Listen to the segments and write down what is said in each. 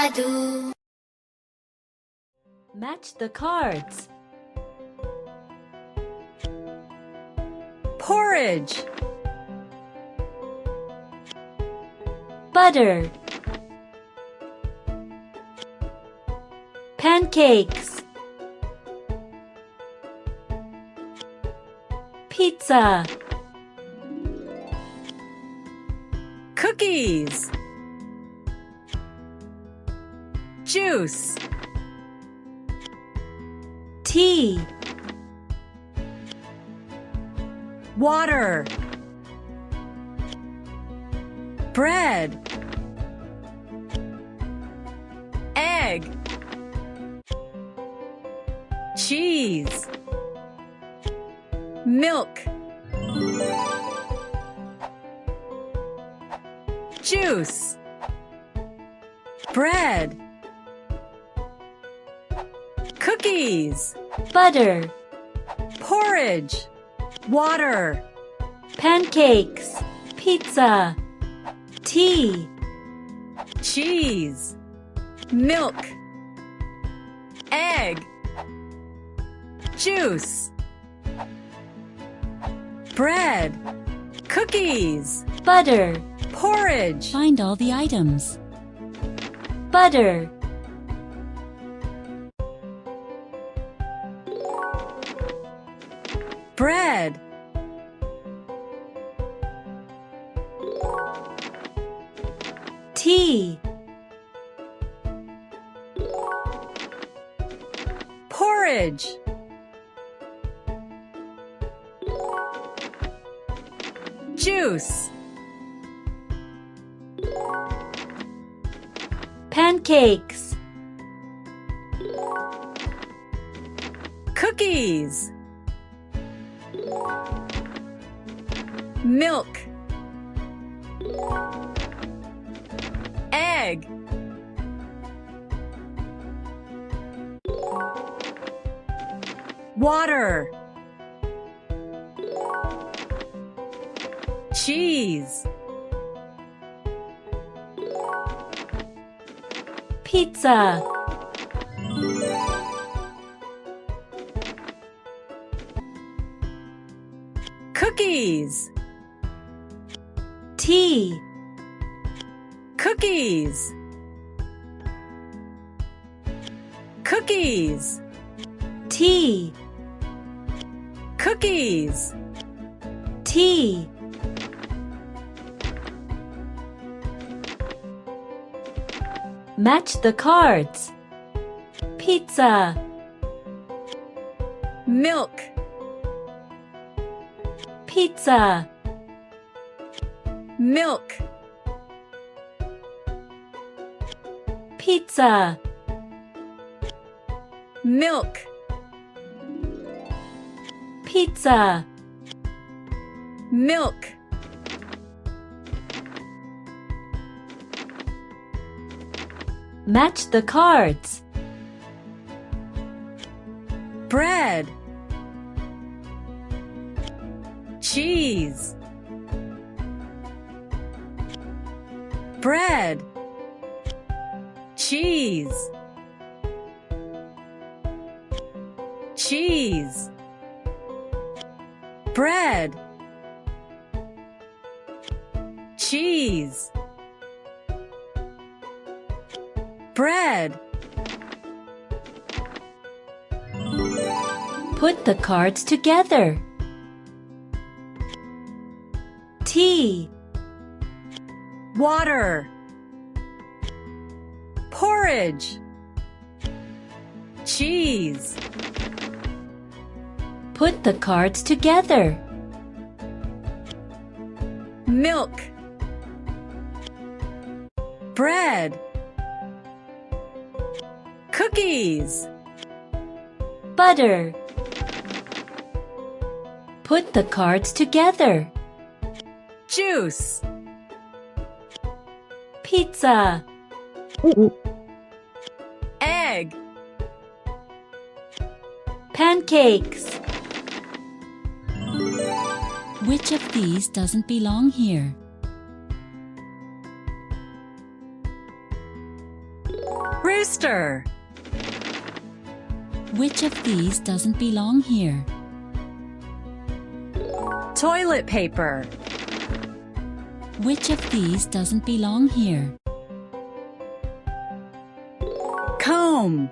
I do. Match the cards. Porridge. Butter. Pancakes. Pizza. Cookies. Juice. Tea. Water. Bread. Egg. Cheese. Milk. Juice. Bread. Cookies. Butter. Porridge. Water. Pancakes. Pizza. Tea. Cheese. Milk. Egg. Juice. Bread. Cookies. Butter. Porridge. Find all the items. Butter. Bread. Tea. Porridge. Juice. Pancakes. Cookies. Milk. Egg. Water. Cheese. Pizza. Cookies. Tea. Cookies. Cookies. Tea. Cookies. Tea. Match the cards. Pizza. Milk. Pizza. Milk. Pizza. Milk. Pizza. Milk. Match the cards. Bread. Cheese. Bread. Cheese. Cheese. Bread. Cheese. Bread. Put the cards together. Tea. Water. Porridge. Cheese. Put the cards together. Milk. Bread. Cookies. Butter. Put the cards together. Juice. Pizza. Egg. Pancakes. Which of these doesn't belong here? Rooster. Which of these doesn't belong here? Toilet paper. Which of these doesn't belong here? Comb.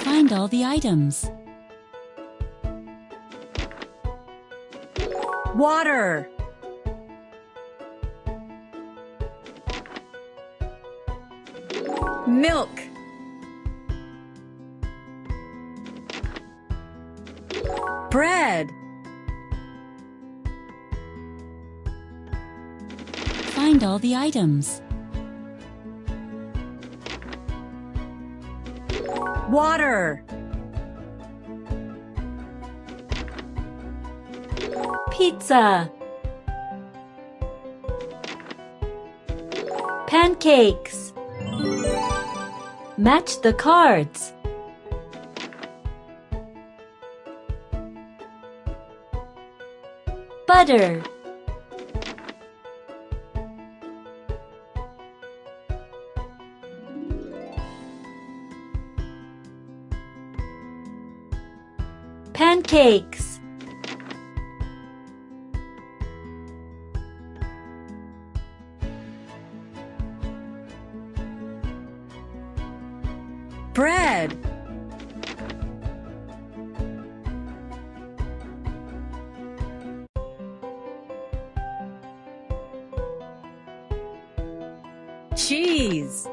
Find all the items. Water. Milk. Bread. Find all the items. Water. Pizza. Pancakes. Match the cards. Butter. Pancakes. Bread. Cheese.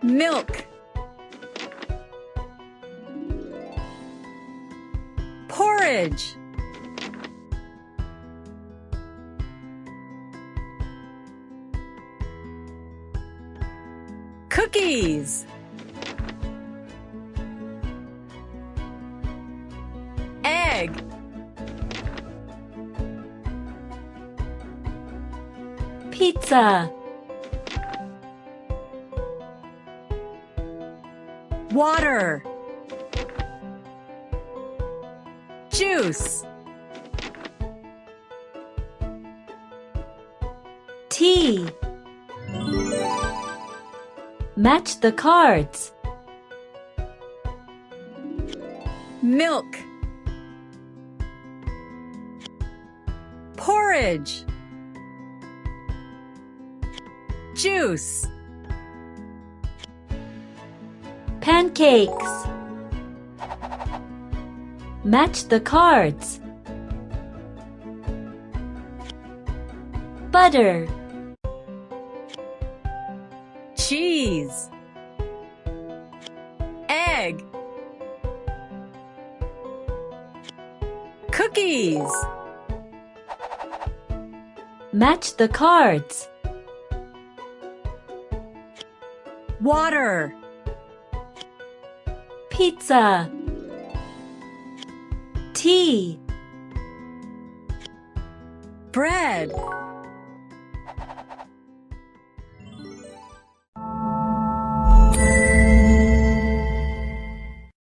Milk. Porridge. Cookies. Egg. Pizza. Water. Juice. Tea. Match the cards. Milk. Porridge. Juice. Pancakes. Match the cards. Butter. Cheese. Egg. Cookies. Match the cards. Water. Pizza. Tea. Bread.